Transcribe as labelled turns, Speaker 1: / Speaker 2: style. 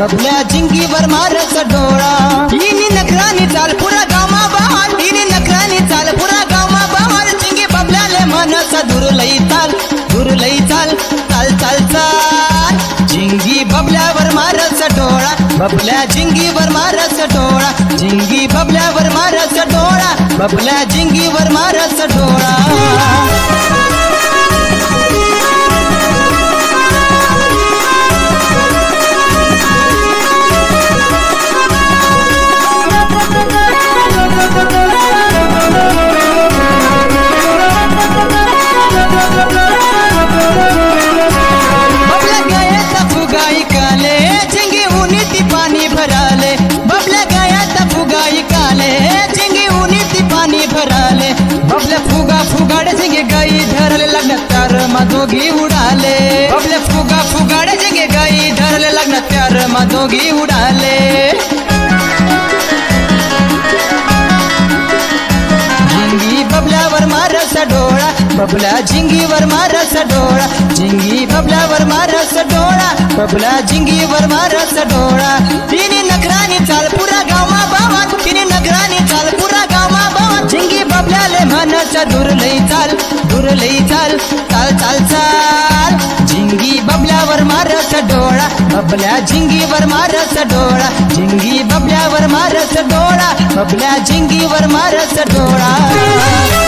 Speaker 1: बबल्या झिंगीवर मारस डोळा तिने नखरानी चाल पुरा गावमा बहार तिने नखरानी चाल पुरा गावमा बहार झिंगी बबल्याले मनस दूर लई चाल चाल चाल चाल झिंगी बबल्यावर मारस डोळा बबल्या झिंगीवर मारस डोळा झिंगी बबल्यावर मारस डोळा बबल्या झिंगीवर मारस डोळा बबल्या फुगा फुगाडे झिंगे गाई धरले लग्न प्यार माधोगी उडाले बबल्या फुगा फुगाडे झिंगे गाई धरले लग्न प्यार माधोगी उडाले झिंगी बबल्यावर मारस डोळा बबल्या झिंगीवर मारस डोळा झिंगी बबल्यावर मारस डोळा बबल्या झिंगीवर मारस डोळा तिने नखरानी चाल पुरा गावमा बाबा तिने नखरानी चाल पुरा गावमा बाबा झिंगी बबल्याले मनस दूर लई चाल चाल चाल चाल झिंगी बबल्यावर मारस डोळा बबल्या झिंगीवर मारस डोळा झिंगी बबल्यावर मारस डोळा बबल्या झिंगीवर मारस डोळा